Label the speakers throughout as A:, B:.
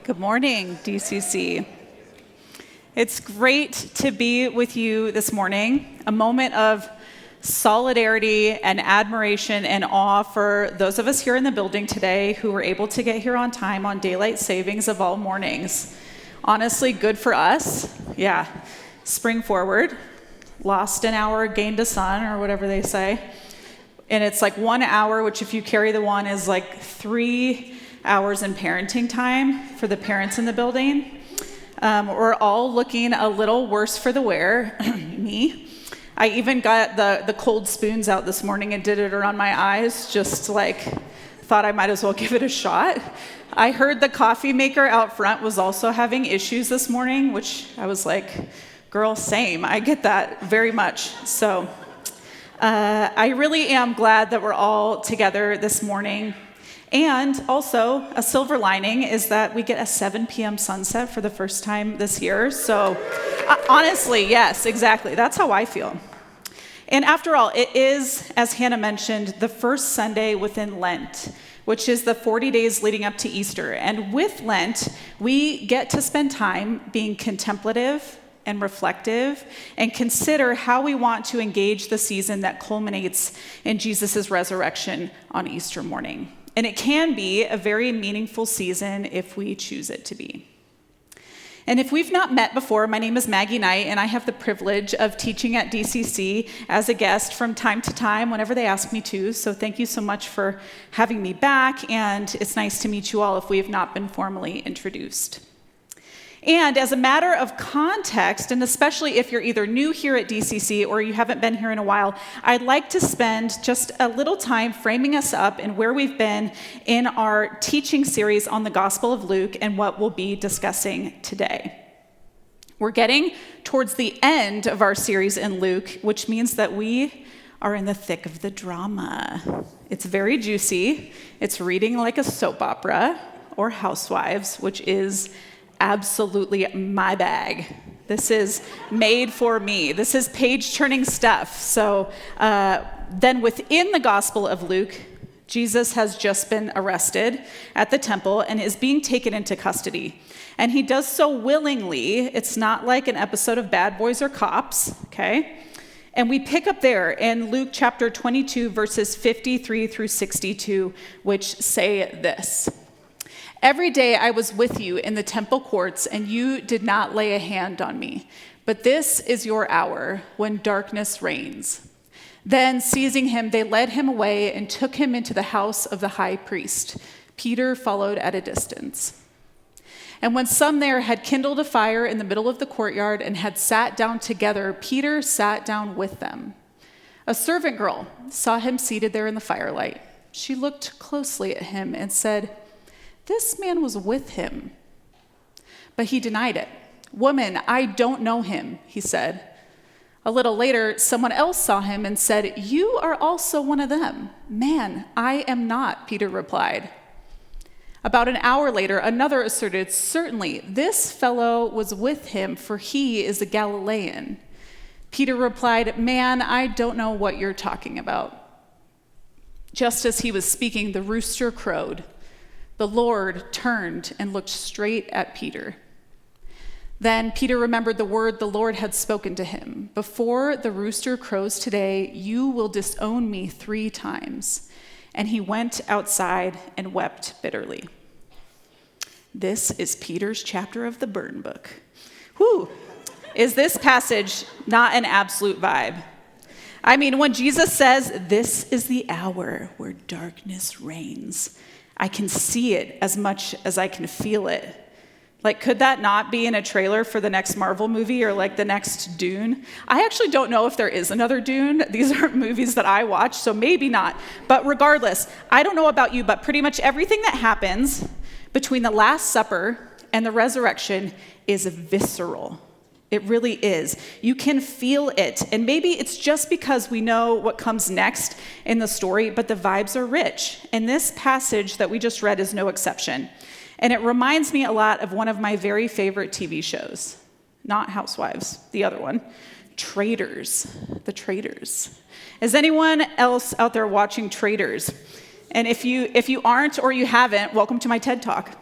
A: Good morning, DCC. It's great to be with you this morning, a moment of solidarity and admiration and awe for those of us here in the building today who were able to get here on time on daylight savings of all mornings. Honestly, good for us. Yeah, spring forward, lost an hour, gained a sun, or whatever they say. And it's like 1 hour, which if you carry the one is like 3 hours in parenting time for the parents in the building. We're all looking a little worse for the wear. Me. I even got the cold spoons out this morning and did it around my eyes, just like thought I might as well give it a shot. I heard the coffee maker out front was also having issues this morning, which I was like, girl, same. I get that very much. So I really am glad that we're all together this morning. And also, a silver lining is that we get a 7 p.m. sunset for the first time this year. So honestly, yes, exactly. That's how I feel. And after all, it is, as Hannah mentioned, the first Sunday within Lent, which is the 40 days leading up to Easter. And with Lent, we get to spend time being contemplative and reflective and consider how we want to engage the season that culminates in Jesus' resurrection on Easter morning. And it can be a very meaningful season if we choose it to be. And if we've not met before, my name is Maggie Knight, and I have the privilege of teaching at DCC as a guest from time to time whenever they ask me to. So thank you so much for having me back, and it's nice to meet you all if we have not been formally introduced. And as a matter of context, and especially if you're either new here at DCC or you haven't been here in a while, I'd like to spend just a little time framing us up and where we've been in our teaching series on the Gospel of Luke and what we'll be discussing today. We're getting towards the end of our series in Luke, which means that we are in the thick of the drama. It's very juicy. It's reading like a soap opera or Housewives, which is absolutely my bag. This is made for me. This is page-turning stuff. So then within the Gospel of Luke, Jesus has just been arrested at the temple and is being taken into custody. And he does so willingly. It's not like an episode of Bad Boys or Cops, okay? And we pick up there in Luke chapter 22, verses 53 through 62, which say this. Every day I was with you in the temple courts, and you did not lay a hand on me. But this is your hour when darkness reigns. Then, seizing him, they led him away and took him into the house of the high priest. Peter followed at a distance. And when some there had kindled a fire in the middle of the courtyard and had sat down together, Peter sat down with them. A servant girl saw him seated there in the firelight. She looked closely at him and said, "This man was with him." But he denied it. "Woman, I don't know him," he said. A little later, someone else saw him and said, "You are also one of them." "Man, I am not," Peter replied. About an hour later, another asserted, "Certainly, this fellow was with him, for he is a Galilean." Peter replied, "Man, I don't know what you're talking about." Just as he was speaking, the rooster crowed. The Lord turned and looked straight at Peter. Then Peter remembered the word the Lord had spoken to him. "Before the rooster crows today, you will disown me 3 times." And he went outside and wept bitterly. This is Peter's chapter of the burn book. Whew! Is this passage not an absolute vibe? I mean, when Jesus says, "This is the hour where darkness reigns," I can see it as much as I can feel it. Like, could that not be in a trailer for the next Marvel movie or like the next Dune? I actually don't know if there is another Dune. These aren't movies that I watch, so maybe not. But regardless, I don't know about you, but pretty much everything that happens between the Last Supper and the resurrection is visceral. It really is. You can feel it. And maybe it's just because we know what comes next in the story, but the vibes are rich. And this passage that we just read is no exception. And it reminds me a lot of one of my very favorite TV shows. Not Housewives, the other one. Traitors. The Traitors. Is anyone else out there watching Traitors? And if you aren't or you haven't, welcome to my TED Talk.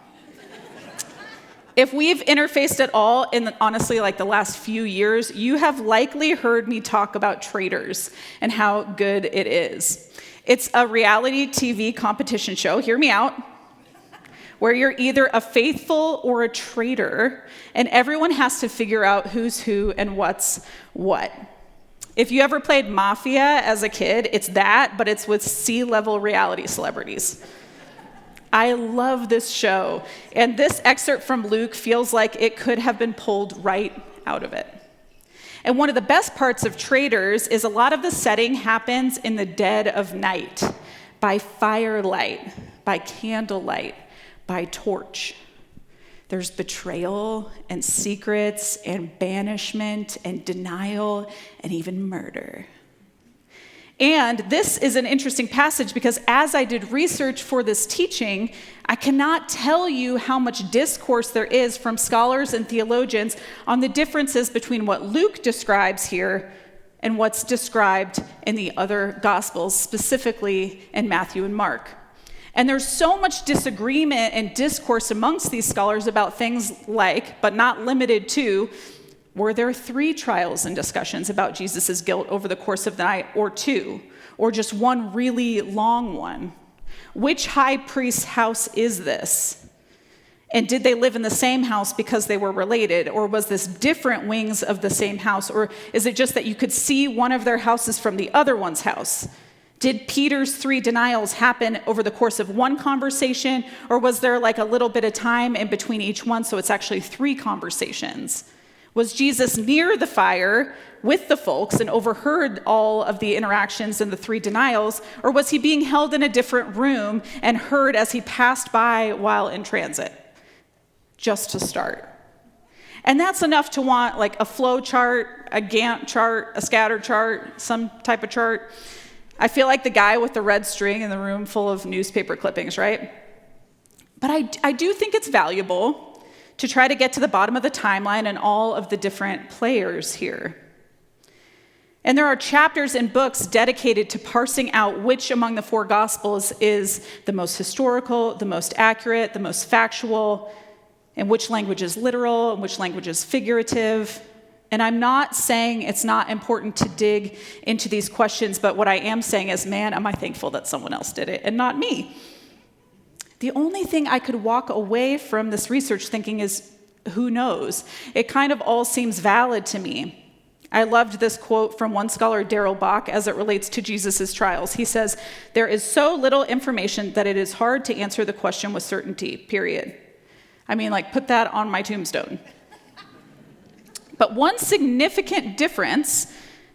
A: If we've interfaced at all in, honestly, like the last few years, you have likely heard me talk about Traitors and how good it is. It's a reality TV competition show, hear me out, where you're either a faithful or a traitor, and everyone has to figure out who's who and what's what. If you ever played Mafia as a kid, it's that, but it's with C-level reality celebrities. I love this show, and this excerpt from Luke feels like it could have been pulled right out of it. And one of the best parts of Traitors is a lot of the setting happens in the dead of night, by firelight, by candlelight, by torch. There's betrayal and secrets and banishment and denial and even murder. And this is an interesting passage because as I did research for this teaching, I cannot tell you how much discourse there is from scholars and theologians on the differences between what Luke describes here and what's described in the other Gospels, specifically in Matthew and Mark. And there's so much disagreement and discourse amongst these scholars about things like, but not limited to, were there 3 trials and discussions about Jesus' guilt over the course of the night, or 2, or just one really long one? Which high priest's house is this? And did they live in the same house because they were related, or was this different wings of the same house, or is it just that you could see one of their houses from the other one's house? Did Peter's 3 denials happen over the course of one conversation, or was there like a little bit of time in between each one, so it's actually 3 conversations? Was Jesus near the fire with the folks and overheard all of the interactions and the 3 denials, or was he being held in a different room and heard as he passed by while in transit? Just to start. And that's enough to want like a flow chart, a Gantt chart, a scatter chart, some type of chart. I feel like the guy with the red string in the room full of newspaper clippings, right? But I do think it's valuable to try to get to the bottom of the timeline and all of the different players here. And there are chapters and books dedicated to parsing out which among the 4 Gospels is the most historical, the most accurate, the most factual, and which language is literal, and which language is figurative. And I'm not saying it's not important to dig into these questions, but what I am saying is, man, am I thankful that someone else did it and not me. The only thing I could walk away from this research thinking is, who knows? It kind of all seems valid to me. I loved this quote from one scholar, Darrell Bach, as it relates to Jesus' trials. He says, "There is so little information that it is hard to answer the question with certainty, period." I mean, like, put that on my tombstone. But one significant difference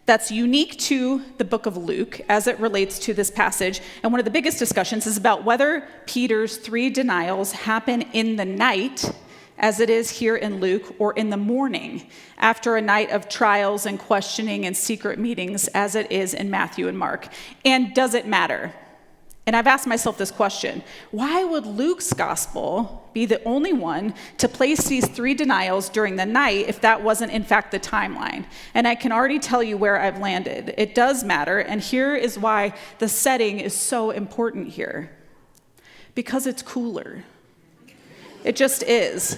A: that's unique to the book of Luke as it relates to this passage, and one of the biggest discussions is about whether Peter's 3 denials happen in the night, as it is here in Luke, or in the morning, after a night of trials and questioning and secret meetings, as it is in Matthew and Mark. And does it matter? And I've asked myself this question: why would Luke's gospel be the only one to place these 3 denials during the night if that wasn't in fact the timeline? And I can already tell you where I've landed. It does matter, and here is why the setting is so important here. Because it's cooler. It just is.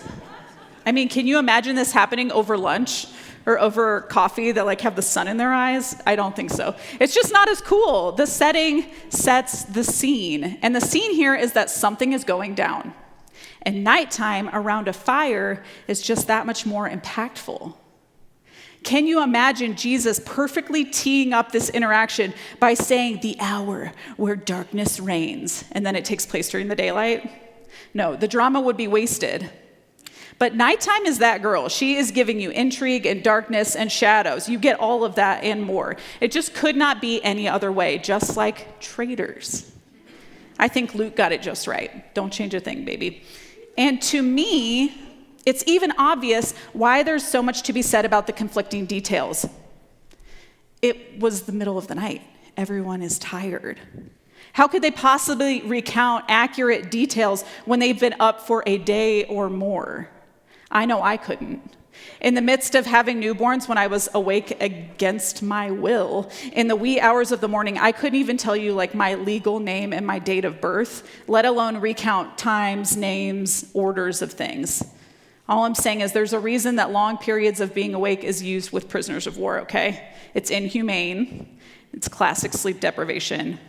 A: I mean, can you imagine this happening over lunch? Or over coffee that like have the sun in their eyes? I don't think so. It's just not as cool. The setting sets the scene. And the scene here is that something is going down. And nighttime around a fire is just that much more impactful. Can you imagine Jesus perfectly teeing up this interaction by saying the hour where darkness reigns, and then it takes place during the daylight? No, the drama would be wasted. But nighttime is that girl. She is giving you intrigue and darkness and shadows. You get all of that and more. It just could not be any other way, just like Traitors. I think Luke got it just right. Don't change a thing, baby. And to me, it's even obvious why there's so much to be said about the conflicting details. It was the middle of the night. Everyone is tired. How could they possibly recount accurate details when they've been up for a day or more? I know I couldn't. In the midst of having newborns, when I was awake against my will, in the wee hours of the morning, I couldn't even tell you like my legal name and my date of birth, let alone recount times, names, orders of things. All I'm saying is there's a reason that long periods of being awake is used with prisoners of war, okay? It's inhumane. It's classic sleep deprivation.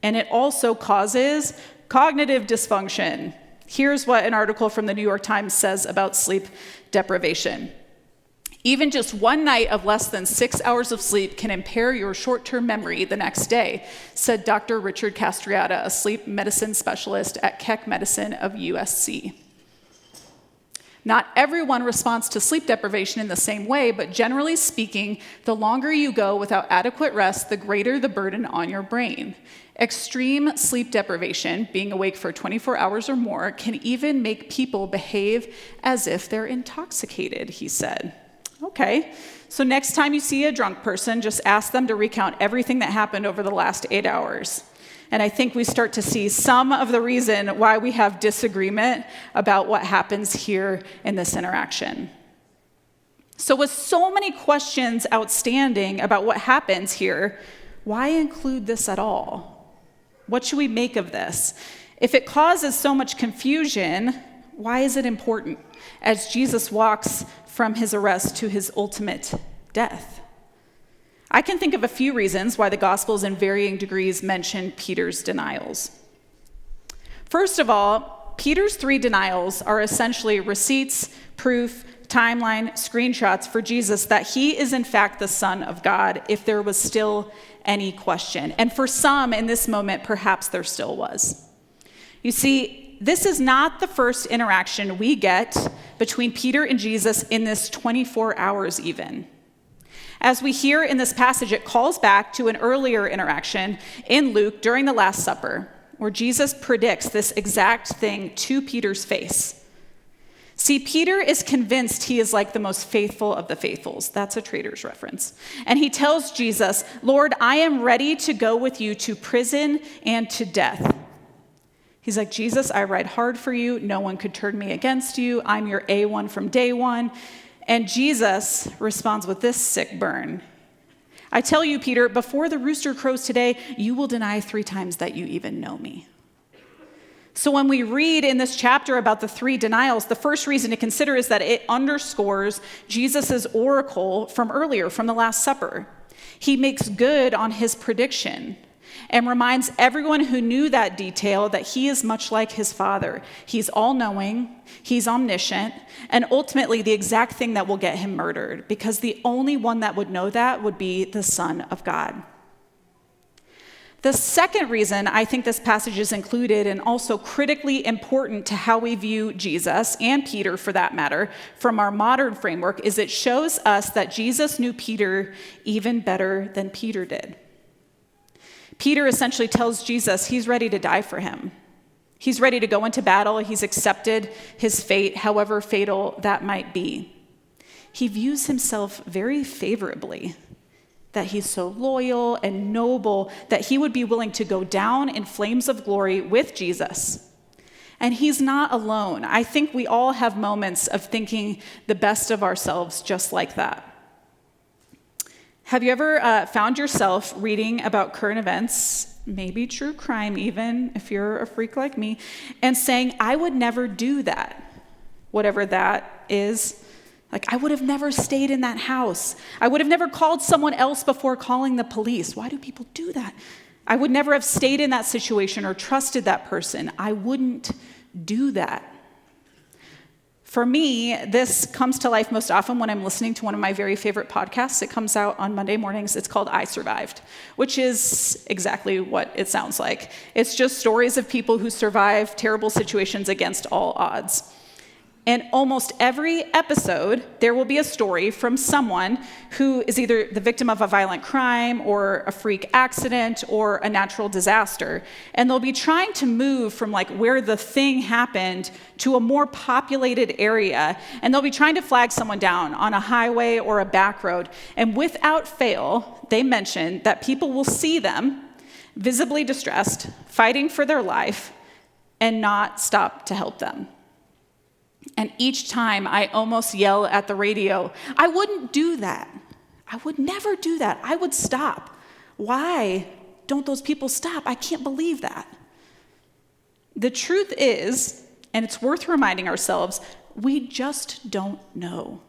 A: And it also causes cognitive dysfunction. Here's what an article from the New York Times says about sleep deprivation. Even just one night of less than 6 hours of sleep can impair your short-term memory the next day, said Dr. Richard Castriata, a sleep medicine specialist at Keck Medicine of USC. Not everyone responds to sleep deprivation in the same way, but generally speaking, the longer you go without adequate rest, the greater the burden on your brain. Extreme sleep deprivation, being awake for 24 hours or more, can even make people behave as if they're intoxicated, he said. Okay, so next time you see a drunk person, just ask them to recount everything that happened over the last 8 hours. And I think we start to see some of the reason why we have disagreement about what happens here in this interaction. So with so many questions outstanding about what happens here, why include this at all? What should we make of this? If it causes so much confusion, why is it important as Jesus walks from his arrest to his ultimate death? I can think of a few reasons why the Gospels in varying degrees mention Peter's denials. First of all, Peter's 3 denials are essentially receipts, proof, timeline, screenshots for Jesus that he is in fact the Son of God, if there was still any question. And for some in this moment, perhaps there still was. You see, this is not the first interaction we get between Peter and Jesus in this 24 hours even. As we hear in this passage, it calls back to an earlier interaction in Luke during the Last Supper, where Jesus predicts this exact thing to Peter's face. See, Peter is convinced he is like the most faithful of the faithfuls. That's a traitor's reference. And he tells Jesus, "Lord, I am ready to go with you to prison and to death." He's like, "Jesus, I ride hard for you. No one could turn me against you. I'm your A1 from day one." And Jesus responds with this sick burn. "I tell you, Peter, before the rooster crows today, you will deny 3 times that you even know me." So when we read in this chapter about the 3 denials, the first reason to consider is that it underscores Jesus' oracle from earlier, from the Last Supper. He makes good on his prediction and reminds everyone who knew that detail that he is much like his Father. He's all-knowing, he's omniscient, and ultimately the exact thing that will get him murdered, because the only one that would know that would be the Son of God. The second reason I think this passage is included and also critically important to how we view Jesus, and Peter for that matter, from our modern framework, is it shows us that Jesus knew Peter even better than Peter did. Peter essentially tells Jesus he's ready to die for him. He's ready to go into battle. He's accepted his fate, however fatal that might be. He views himself very favorably, that he's so loyal and noble that he would be willing to go down in flames of glory with Jesus. And he's not alone. I think we all have moments of thinking the best of ourselves just like that. Have you ever found yourself reading about current events, maybe true crime even, if you're a freak like me, and saying, "I would never do that," whatever that is? Like, I would have never stayed in that house. I would have never called someone else before calling the police. Why do people do that? I would never have stayed in that situation or trusted that person. I wouldn't do that. For me, this comes to life most often when I'm listening to one of my very favorite podcasts. It comes out on Monday mornings. It's called I Survived, which is exactly what it sounds like. It's just stories of people who survive terrible situations against all odds. And almost every episode, there will be a story from someone who is either the victim of a violent crime or a freak accident or a natural disaster. And they'll be trying to move from like where the thing happened to a more populated area. And they'll be trying to flag someone down on a highway or a back road. And without fail, they mention that people will see them visibly distressed, fighting for their life, and not stop to help them. And each time I almost yell at the radio, "I wouldn't do that. I would never do that. I would stop. Why don't those people stop? I can't believe that." The truth is, and it's worth reminding ourselves, We just don't know.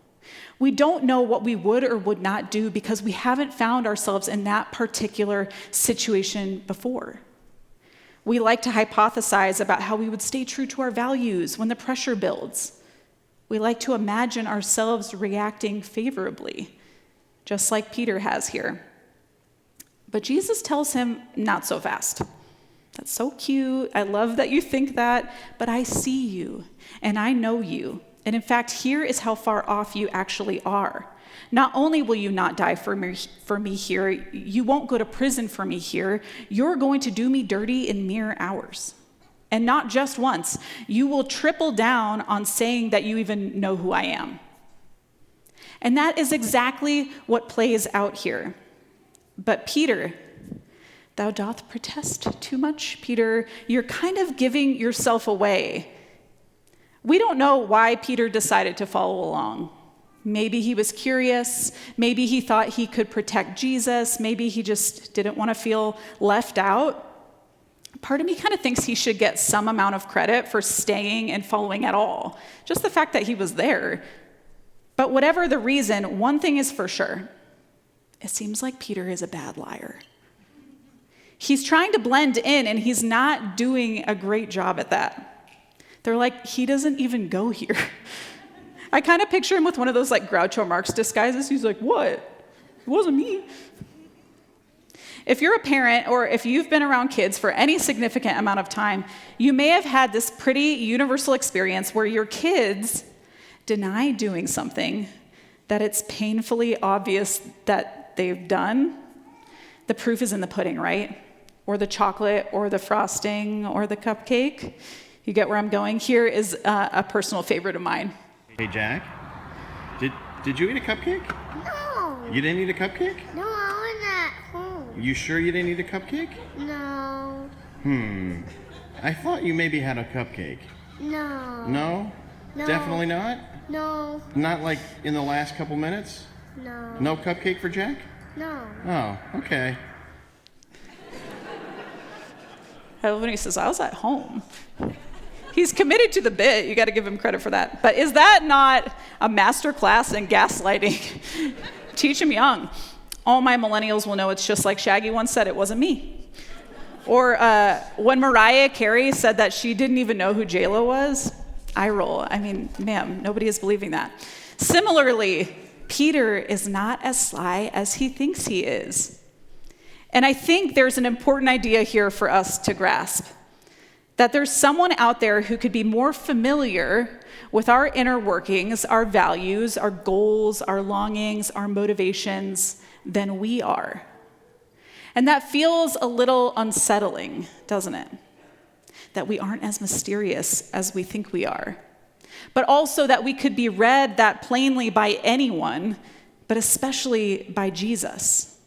A: We don't know what we would or would not do because we haven't found ourselves in that particular situation before. We like to hypothesize about how we would stay true to our values when the pressure builds. We like to imagine ourselves reacting favorably, just like Peter has here. But Jesus tells him, not so fast. That's so cute. I love that you think that, but I see you and I know you. And in fact, here is how far off you actually are. Not only will you not die for me here, you won't go to prison for me here. You're going to do me dirty in mere hours. And not just once. You will triple down on saying that you even know who I am. And that is exactly what plays out here. But Peter, thou doth protest too much. Peter, you're kind of giving yourself away. We don't know why Peter decided to follow along. Maybe he was curious. Maybe he thought he could protect Jesus. Maybe he just didn't want to feel left out. Part of me kind of thinks he should get some amount of credit for staying and following at all. Just the fact that he was there. But whatever the reason, one thing is for sure. It seems like Peter is a bad liar. He's trying to blend in, and he's not doing a great job at that. They're like, he doesn't even go here. I kind of picture him with one of those like Groucho Marx disguises. He's like, what? It wasn't me. If you're a parent or if you've been around kids for any significant amount of time, you may have had this pretty universal experience where your kids deny doing something that it's painfully obvious that they've done. The proof is in the pudding, right? Or the chocolate, or the frosting, or the cupcake. You get where I'm going? Here is a personal favorite of mine.
B: Hey, Jack, did you eat a cupcake?
C: No.
B: You didn't eat a cupcake?
C: No, I was at home.
B: You sure you didn't eat a cupcake?
C: No.
B: I thought you maybe had a cupcake.
C: No.
B: No?
C: No.
B: Definitely not?
C: No.
B: Not like in the last couple minutes?
C: No.
B: No cupcake for Jack?
C: No.
B: Oh, okay.
A: I love when he says, I was at home. He's committed to the bit. You got to give him credit for that. But is that not a master class in gaslighting? Teach him young. All my millennials will know it's just like Shaggy once said, it wasn't me. Or when Mariah Carey said that she didn't even know who J-Lo was, eye roll. I mean, ma'am, nobody is believing that. Similarly, Peter is not as sly as he thinks he is. And I think there's an important idea here for us to grasp. That there's someone out there who could be more familiar with our inner workings, our values, our goals, our longings, our motivations than we are. And that feels a little unsettling, doesn't it? That we aren't as mysterious as we think we are. But also that we could be read that plainly by anyone, but especially by Jesus.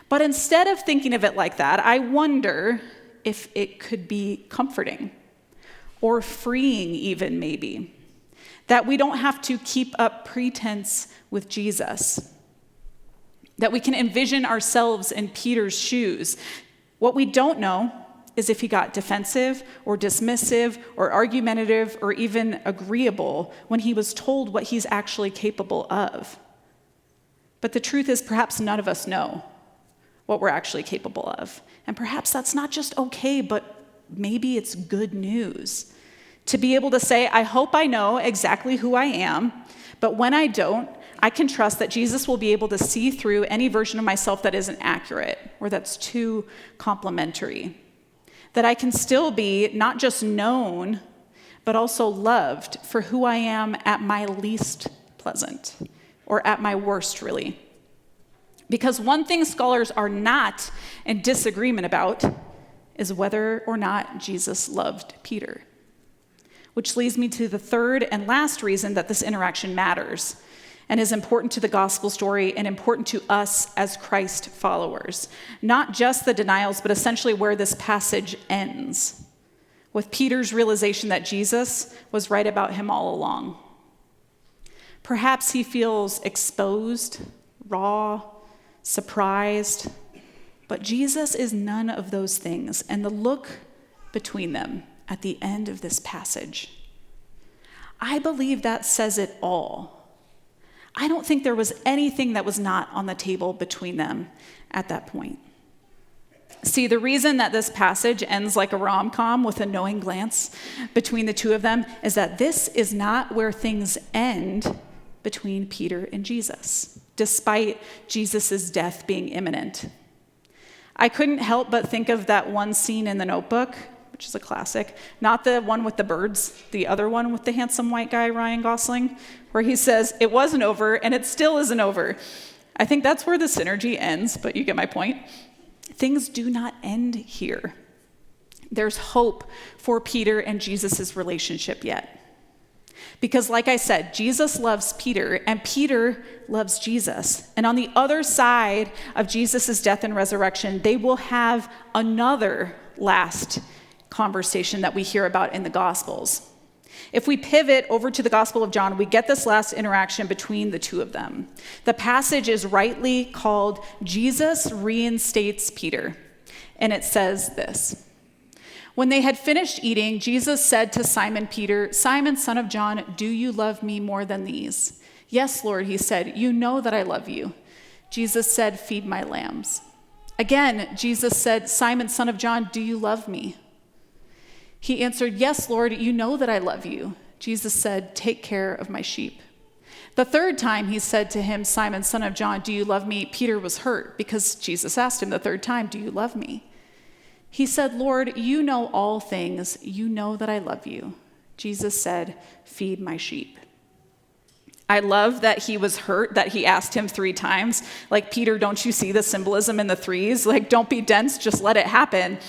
A: But instead of thinking of it like that, I wonder if it could be comforting or freeing even maybe, that we don't have to keep up pretense with Jesus, that we can envision ourselves in Peter's shoes. What we don't know is if he got defensive or dismissive or argumentative or even agreeable when he was told what he's actually capable of. But the truth is perhaps none of us know what we're actually capable of. And perhaps that's not just okay, but maybe it's good news. To be able to say, I hope I know exactly who I am, but when I don't, I can trust that Jesus will be able to see through any version of myself that isn't accurate or that's too complimentary. That I can still be not just known, but also loved for who I am at my least pleasant, or at my worst, really. Because one thing scholars are not in disagreement about is whether or not Jesus loved Peter. Which leads me to the third and last reason that this interaction matters and is important to the gospel story and important to us as Christ followers. Not just the denials, but essentially where this passage ends, with Peter's realization that Jesus was right about him all along. Perhaps he feels exposed, raw, surprised, but Jesus is none of those things. And the look between them at the end of this passage, I believe that says it all. I don't think there was anything that was not on the table between them at that point. See, the reason that this passage ends like a rom-com with a knowing glance between the two of them is that this is not where things end between Peter and Jesus, despite Jesus' death being imminent. I couldn't help but think of that one scene in The Notebook, which is a classic, not the one with the birds, the other one with the handsome white guy, Ryan Gosling, where he says, "It wasn't over, and it still isn't over." I think that's where the synergy ends, but you get my point. Things do not end here. There's hope for Peter and Jesus' relationship yet. Because like I said, Jesus loves Peter, and Peter loves Jesus. And on the other side of Jesus' death and resurrection, they will have another last conversation that we hear about in the Gospels. If we pivot over to the Gospel of John, we get this last interaction between the two of them. The passage is rightly called Jesus Reinstates Peter, and it says this. When they had finished eating, Jesus said to Simon Peter, "Simon, son of John, do you love me more than these?" "Yes, Lord," he said, "you know that I love you." Jesus said, "Feed my lambs." Again, Jesus said, "Simon, son of John, do you love me?" He answered, "Yes, Lord, you know that I love you." Jesus said, "Take care of my sheep." The third time he said to him, "Simon, son of John, do you love me?" Peter was hurt because Jesus asked him the third time, "Do you love me?" He said, "Lord, you know all things. You know that I love you." Jesus said, "Feed my sheep." I love that he was hurt, that he asked him 3 times. Like, Peter, don't you see the symbolism in the threes? Like, don't be dense, just let it happen.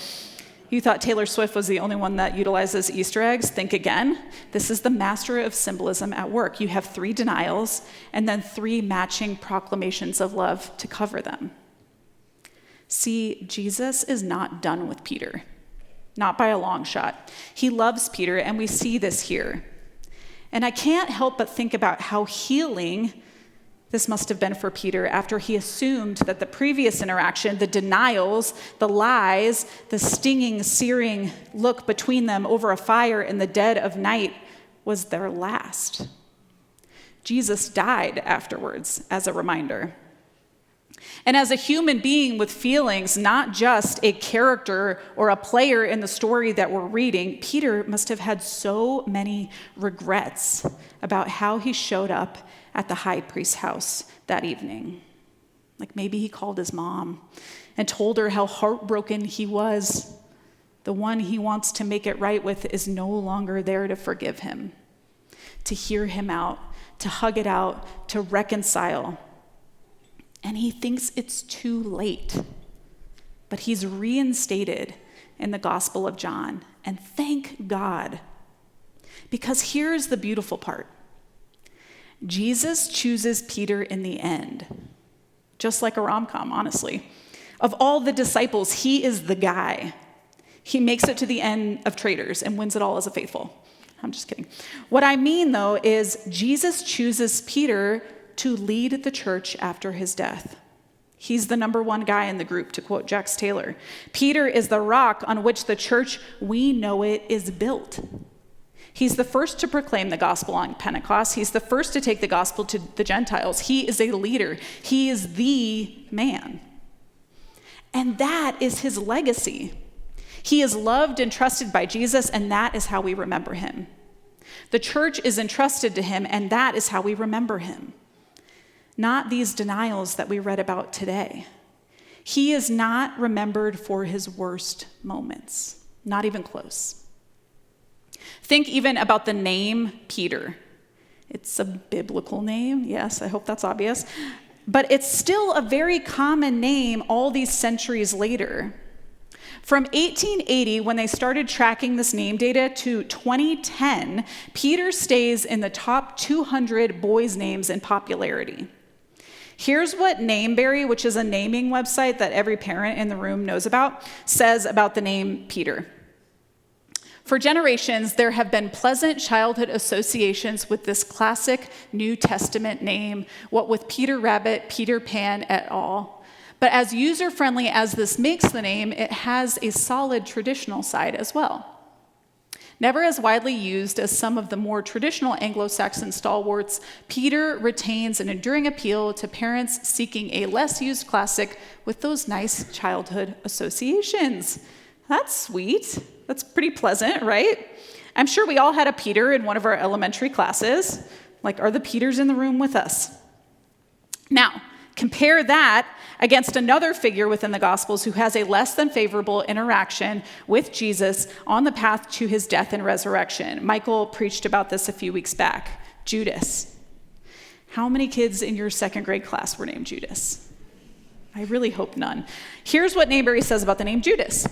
A: You thought Taylor Swift was the only one that utilizes Easter eggs? Think again. This is the master of symbolism at work. You have 3 denials and then 3 matching proclamations of love to cover them. See, Jesus is not done with Peter, not by a long shot. He loves Peter, and we see this here. And I can't help but think about how healing this must have been for Peter after he assumed that the previous interaction, the denials, the lies, the stinging, searing look between them over a fire in the dead of night was their last. Jesus died afterwards as a reminder. And as a human being with feelings, not just a character or a player in the story that we're reading, Peter must have had so many regrets about how he showed up at the high priest's house that evening. Like maybe he called his mom and told her how heartbroken he was. The one he wants to make it right with is no longer there to forgive him, to hear him out, to hug it out, to reconcile. And he thinks it's too late. But he's reinstated in the Gospel of John. And thank God. Because here's the beautiful part. Jesus chooses Peter in the end. Just like a rom-com, honestly. Of all the disciples, he is the guy. He makes it to the end of traitors and wins it all as a faithful. I'm just kidding. What I mean, though, is Jesus chooses Peter to lead the church after his death. He's the number 1 guy in the group, to quote Jax Taylor. Peter is the rock on which the church, we know it, is built. He's the first to proclaim the gospel on Pentecost. He's the first to take the gospel to the Gentiles. He is a leader. He is the man. And that is his legacy. He is loved and trusted by Jesus, and that is how we remember him. The church is entrusted to him, and that is how we remember him. Not these denials that we read about today. He is not remembered for his worst moments, not even close. Think even about the name Peter. It's a biblical name, yes, I hope that's obvious. But it's still a very common name all these centuries later. From 1880, when they started tracking this name data, to 2010, Peter stays in the top 200 boys' names in popularity. Here's what Nameberry, which is a naming website that every parent in the room knows about, says about the name Peter. For generations, there have been pleasant childhood associations with this classic New Testament name, what with Peter Rabbit, Peter Pan, et al. But as user-friendly as this makes the name, it has a solid traditional side as well. Never as widely used as some of the more traditional Anglo-Saxon stalwarts, Peter retains an enduring appeal to parents seeking a less used classic with those nice childhood associations. That's sweet. That's pretty pleasant, right? I'm sure we all had a Peter in one of our elementary classes. Like, are the Peters in the room with us? Now, compare that against another figure within the Gospels who has a less than favorable interaction with Jesus on the path to his death and resurrection. Michael preached about this a few weeks back. Judas. How many kids in your second grade class were named Judas? I really hope none. Here's what Nayberry says about the name Judas.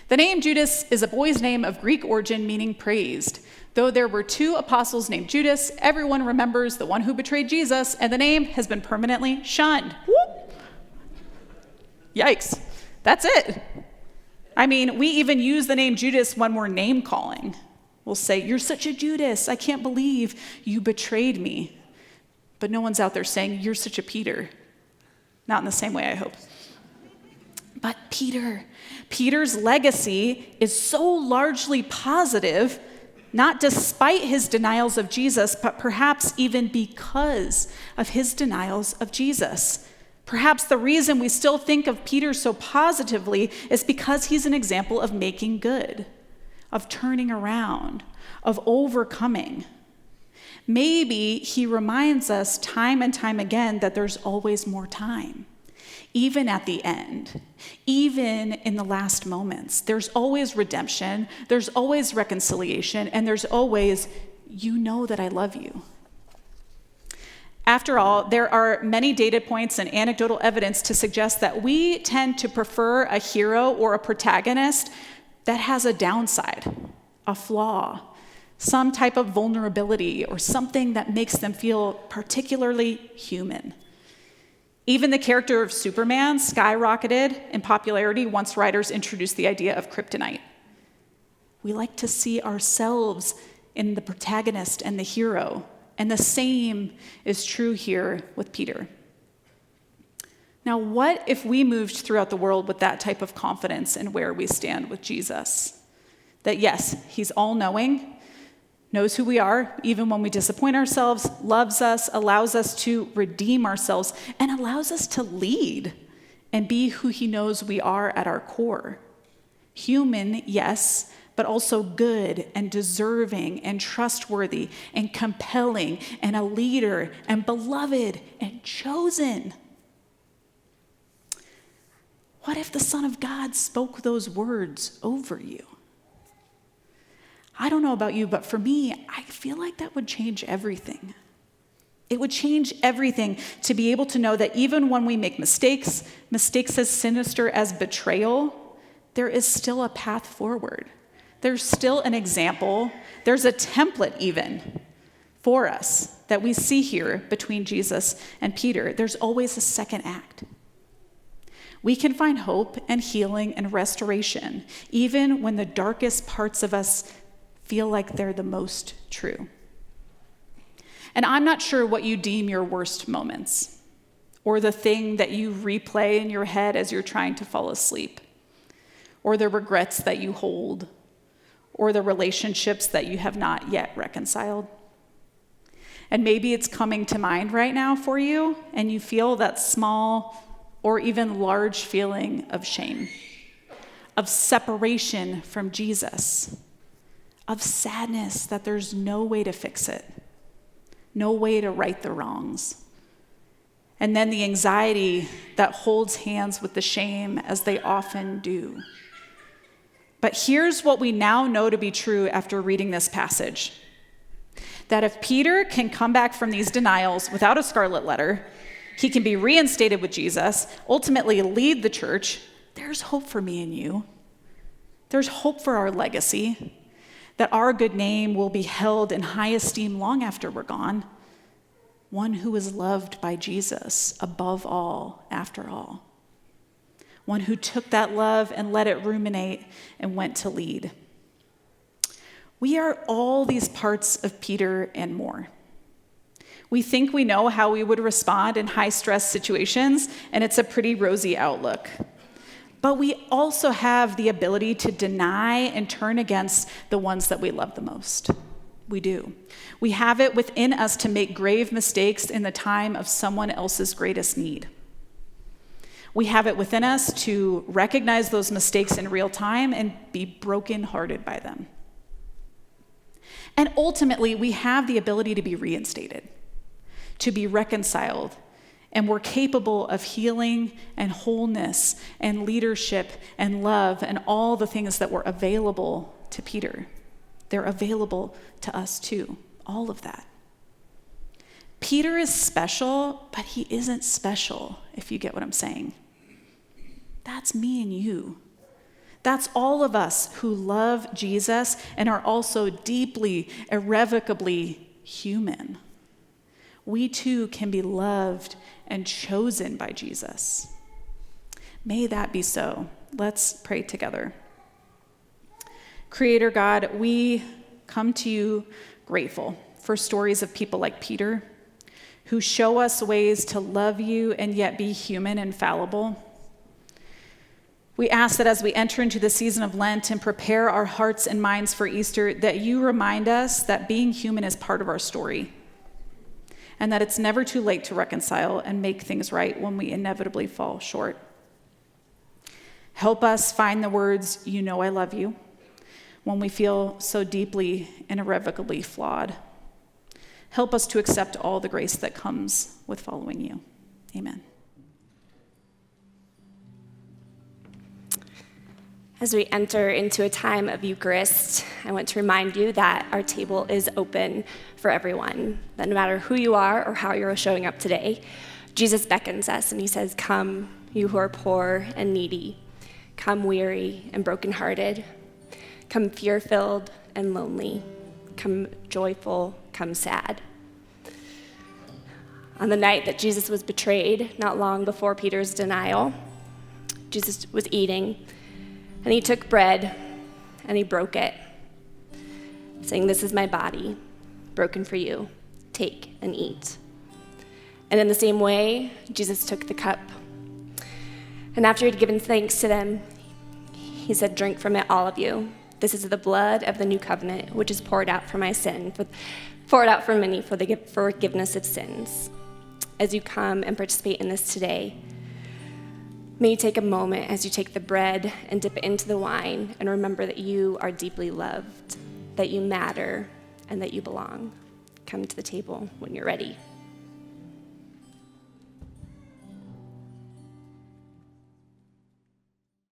A: The name Judas is a boy's name of Greek origin meaning praised. Though there were two apostles named Judas, everyone remembers the one who betrayed Jesus, and the name has been permanently shunned. Whoop. Yikes. That's it. I mean, we even use the name Judas when we're name calling. We'll say, "You're such a Judas. I can't believe you betrayed me." But no one's out there saying, "You're such a Peter." Not in the same way, I hope. But Peter's legacy is so largely positive, not despite his denials of Jesus, but perhaps even because of his denials of Jesus. Perhaps the reason we still think of Peter so positively is because he's an example of making good, of turning around, of overcoming. Maybe he reminds us time and time again that there's always more time. Even at the end, even in the last moments, there's always redemption, there's always reconciliation, and there's always, "You know that I love you." After all, there are many data points and anecdotal evidence to suggest that we tend to prefer a hero or a protagonist that has a downside, a flaw, some type of vulnerability, or something that makes them feel particularly human. Even the character of Superman skyrocketed in popularity once writers introduced the idea of kryptonite. We like to see ourselves in the protagonist and the hero, and the same is true here with Peter. Now, what if we moved throughout the world with that type of confidence in where we stand with Jesus? That yes, he's all-knowing, knows who we are, even when we disappoint ourselves, loves us, allows us to redeem ourselves, and allows us to lead and be who he knows we are at our core. Human, yes, but also good and deserving and trustworthy and compelling and a leader and beloved and chosen. What if the Son of God spoke those words over you? I don't know about you, but for me, I feel like that would change everything. It would change everything to be able to know that even when we make mistakes as sinister as betrayal, there is still a path forward. There's still an example. There's a template even for us that we see here between Jesus and Peter. There's always a second act. We can find hope and healing and restoration, even when the darkest parts of us feel like they're the most true. And I'm not sure what you deem your worst moments, or the thing that you replay in your head as you're trying to fall asleep, or the regrets that you hold, or the relationships that you have not yet reconciled. And maybe it's coming to mind right now for you, and you feel that small or even large feeling of shame, of separation from Jesus, of sadness that there's no way to fix it, no way to right the wrongs. And then the anxiety that holds hands with the shame as they often do. But here's what we now know to be true after reading this passage. That if Peter can come back from these denials without a scarlet letter, he can be reinstated with Jesus, ultimately lead the church, there's hope for me and you. There's hope for our legacy. That our good name will be held in high esteem long after we're gone. One who is loved by Jesus above all, after all. One who took that love and let it ruminate and went to lead. We are all these parts of Peter and more. We think we know how we would respond in high-stress situations, and it's a pretty rosy outlook. but we also have the ability to deny and turn against the ones that we love the most. We do. We have it within us to make grave mistakes in the time of someone else's greatest need. We have it within us to recognize those mistakes in real time and be brokenhearted by them. And ultimately, we have the ability to be reinstated, to be reconciled, and we're capable of healing and wholeness and leadership and love and all the things that were available to Peter. They're available to us too, all of that. Peter is special, but he isn't special, if you get what I'm saying. That's me and you. That's all of us who love Jesus and are also deeply, irrevocably human. We too can be loved and chosen by Jesus. May that be so. Let's pray together. Creator God, we come to you grateful for stories of people like Peter who show us ways to love you and yet be human and fallible. We ask that as we enter into the season of Lent and prepare our hearts and minds for Easter, that you remind us that being human is part of our story, and that it's never too late to reconcile and make things right when we inevitably fall short. Help us find the words, "You know I love you," when we feel so deeply and irrevocably flawed. Help us to accept all the grace that comes with following you. Amen.
D: As we enter into a time of Eucharist, I want to remind you that our table is open for everyone, that no matter who you are or how you're showing up today, Jesus beckons us and he says, "Come, you who are poor and needy. Come weary and brokenhearted. Come fear-filled and lonely. Come joyful, come sad." On the night that Jesus was betrayed, not long before Peter's denial, Jesus was eating. And he took bread and he broke it, saying, "This is my body, broken for you. Take and eat." And in the same way, Jesus took the cup. And after he'd given thanks to them, he said, "Drink from it, all of you. This is the blood of the new covenant, which is poured out for poured out for many for the forgiveness of sins." As you come and participate in this today, may you take a moment as you take the bread and dip it into the wine and remember that you are deeply loved, that you matter, and that you belong. Come to the table when you're ready.